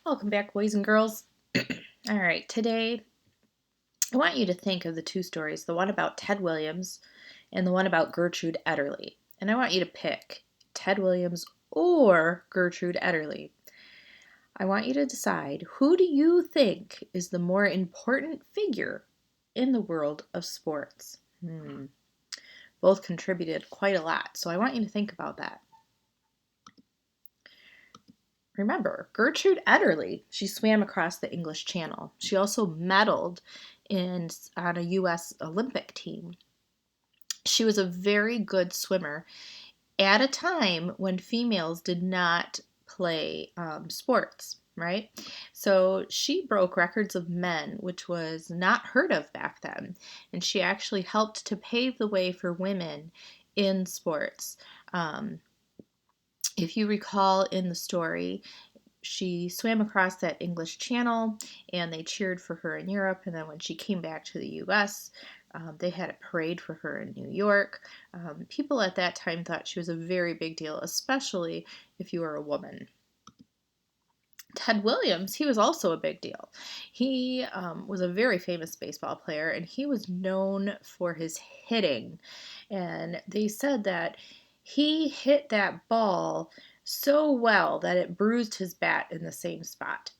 Welcome back, boys and girls. All right, today I want you to think of the two stories, the one about Ted Williams and the one about Gertrude Ederle. And I want you to pick Ted Williams or Gertrude Ederle. I want you to decide, who do you think is the more important figure in the world of sports? Both contributed quite a lot, so I want you to think about that. Remember, Gertrude Ederle, she swam across the English Channel. She also medaled on a U.S. Olympic team. She was a very good swimmer at a time when females did not play sports, right? So she broke records of men, which was not heard of back then. And she actually helped to pave the way for women in sports. If you recall in the story, she swam across that English Channel and they cheered for her in Europe. And then when she came back to the US, they had a parade for her in New York. People at that time thought she was a very big deal, especially if you were a woman. Ted Williams, he was also a big deal. He was a very famous baseball player and he was known for his hitting. And they said that he hit that ball so well that it bruised his bat in the same spot.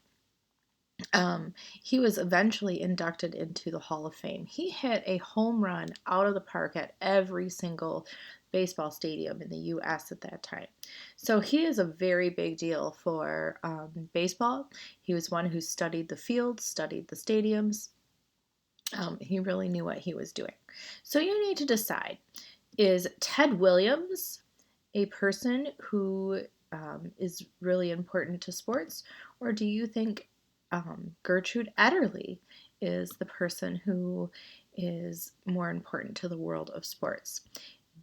He was eventually inducted into the Hall of Fame. He hit a home run out of the park at every single baseball stadium in the U.S. at that time. So he is a very big deal for baseball. He was one who studied the fields, studied the stadiums. He really knew what he was doing. So you need to decide, is Ted Williams a person who is really important to sports, or do you think Gertrude Ederle is the person who is more important to the world of sports?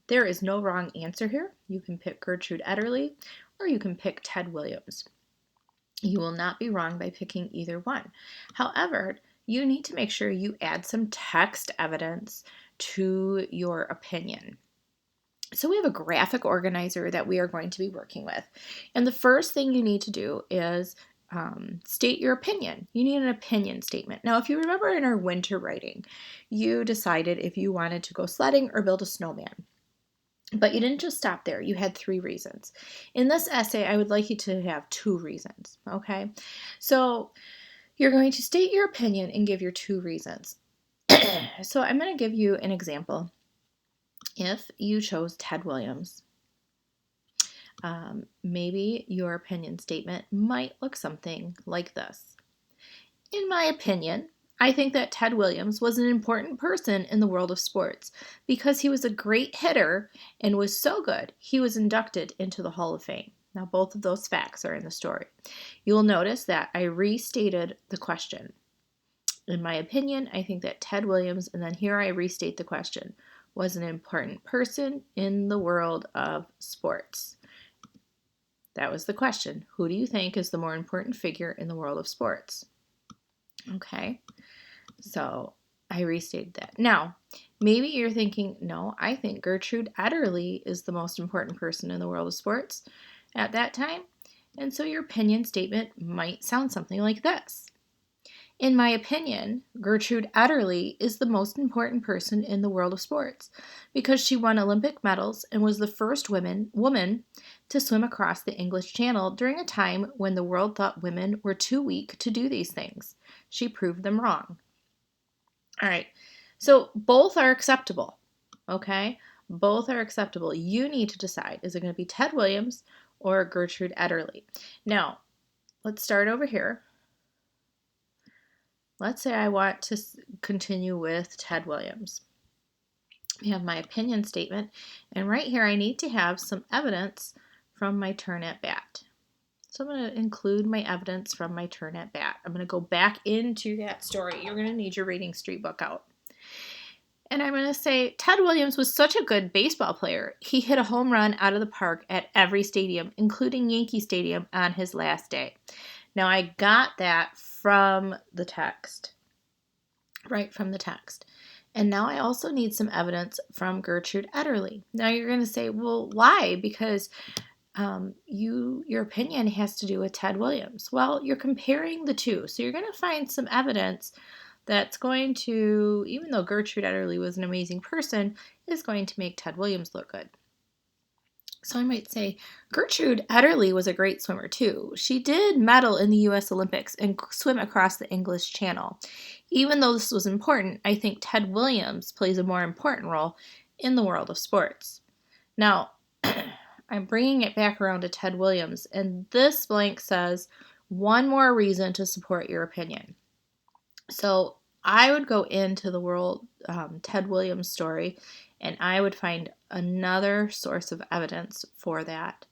There is no wrong answer here. You can pick Gertrude Ederle or you can pick Ted Williams. You will not be wrong by picking either one. However, you need to make sure you add some text evidence to your opinion. So we have a graphic organizer that we are going to be working with. And the first thing you need to do is state your opinion. You need an opinion statement. Now, if you remember in our winter writing, you decided if you wanted to go sledding or build a snowman. But you didn't just stop there. You had 3 reasons. In this essay, I would like you to have 2 reasons, okay? So you're going to state your opinion and give your 2 reasons. So I'm going to give you an example. If you chose Ted Williams, maybe your opinion statement might look something like this. In my opinion, I think that Ted Williams was an important person in the world of sports because he was a great hitter and was so good he was inducted into the Hall of Fame. Now, both of those facts are in the story. You will notice that I restated the question. In my opinion, I think that Ted Williams, and then here I restate the question, was an important person in the world of sports. That was the question. Who do you think is the more important figure in the world of sports? Okay, so I restated that. Now, maybe you're thinking, no, I think Gertrude Ederle is the most important person in the world of sports at that time. And so your opinion statement might sound something like this. In my opinion, Gertrude Ederle is the most important person in the world of sports because she won Olympic medals and was the first woman to swim across the English Channel during a time when the world thought women were too weak to do these things. She proved them wrong. All right, so both are acceptable, okay? Both are acceptable. You need to decide, is it going to be Ted Williams or Gertrude Ederle? Now, let's start over here. Let's say I want to continue with Ted Williams. We have my opinion statement, and right here I need to have some evidence from my turn at bat. So I'm going to include my evidence from my turn at bat. I'm going to go back into that story. You're going to need your reading street book out. And I'm going to say, Ted Williams was such a good baseball player. He hit a home run out of the park at every stadium, including Yankee Stadium, on his last day. Now, I got that from the text, right from the text. And now I also need some evidence from Gertrude Ederle. Now, you're going to say, well, why? Because your opinion has to do with Ted Williams. Well, you're comparing the two, so you're going to find some evidence that's going to, even though Gertrude Ederle was an amazing person, is going to make Ted Williams look good. So I might say Gertrude Ederle was a great swimmer too. She did medal in the U.S. Olympics and swim across the English Channel. Even though this was important, I think Ted Williams plays a more important role in the world of sports. Now, I'm bringing it back around to Ted Williams, and this blank says one more reason to support your opinion. So I would go into the world Ted Williams story, and I would find another source of evidence for that.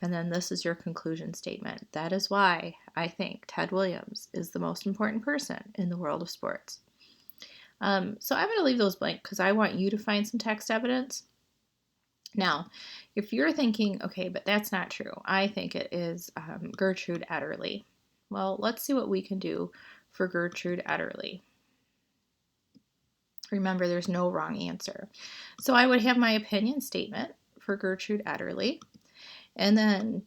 And then this is your conclusion statement. That is why I think Ted Williams is the most important person in the world of sports. So I'm going to leave those blank because I want you to find some text evidence. Now, if you're thinking, okay, but that's not true, I think it is Gertrude Ederle. Well, let's see what we can do for Gertrude Ederle. Remember, there's no wrong answer. So I would have my opinion statement for Gertrude Ederle, and then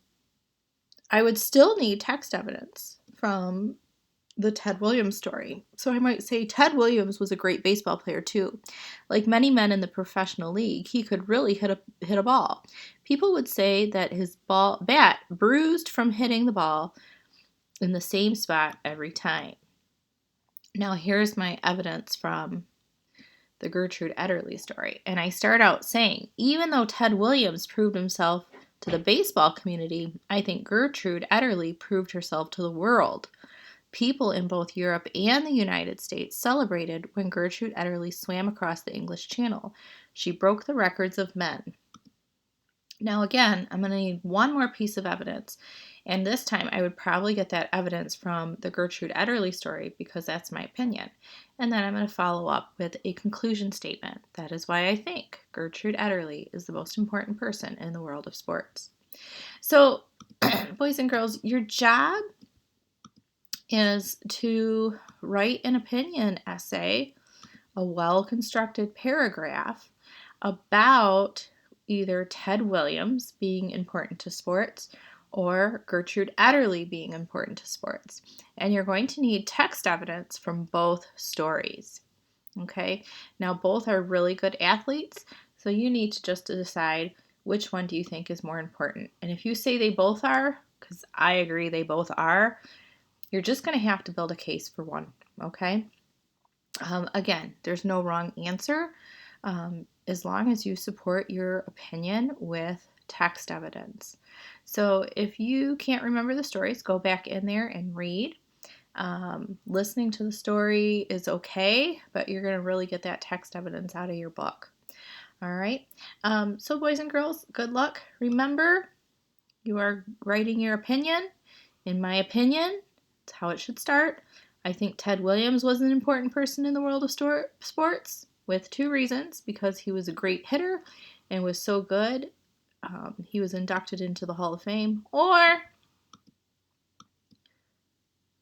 I would still need text evidence from the Ted Williams story. So I might say Ted Williams was a great baseball player too. Like many men in the professional league, he could really hit a ball. People would say that his bat bruised from hitting the ball in the same spot every time. Now here's my evidence from the Gertrude Ederle story. And I start out saying, even though Ted Williams proved himself to the baseball community, I think Gertrude Ederle proved herself to the world. People in both Europe and the United States celebrated when Gertrude Ederle swam across the English Channel. She broke the records of men. Now again, I'm going to need one more piece of evidence, and this time I would probably get that evidence from the Gertrude Ederle story because that's my opinion. And then I'm going to follow up with a conclusion statement. That is why I think Gertrude Ederle is the most important person in the world of sports. So, boys and girls, your job is to write an opinion essay, a well-constructed paragraph about either Ted Williams being important to sports or Gertrude Ederle being important to sports. And you're going to need text evidence from both stories. Okay? Now, both are really good athletes, so you need to just decide which one do you think is more important. And if you say they both are, because I agree they both are, you're just going to have to build a case for one, okay? Again, there's no wrong answer as long as you support your opinion with text evidence. So if you can't remember the stories, go back in there and read. Listening to the story is okay, but you're going to really get that text evidence out of your book. All right? So boys and girls, good luck. Remember, you are writing your opinion. In my opinion, that's how it should start. I think Ted Williams was an important person in the world of sports with two reasons. Because he was a great hitter and was so good, he was inducted into the Hall of Fame. Or,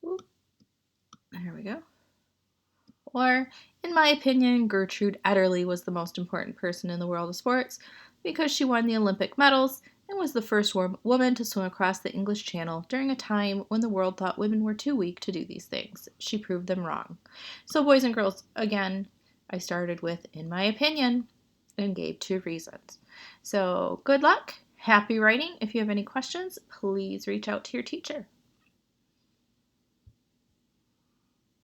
there we go. Or, in my opinion, Gertrude Ederle was the most important person in the world of sports because she won the Olympic medals and was the first woman to swim across the English Channel during a time when the world thought women were too weak to do these things. She proved them wrong. So, boys and girls, again, I started with, in my opinion, and gave two reasons. So, good luck. Happy writing. If you have any questions, please reach out to your teacher.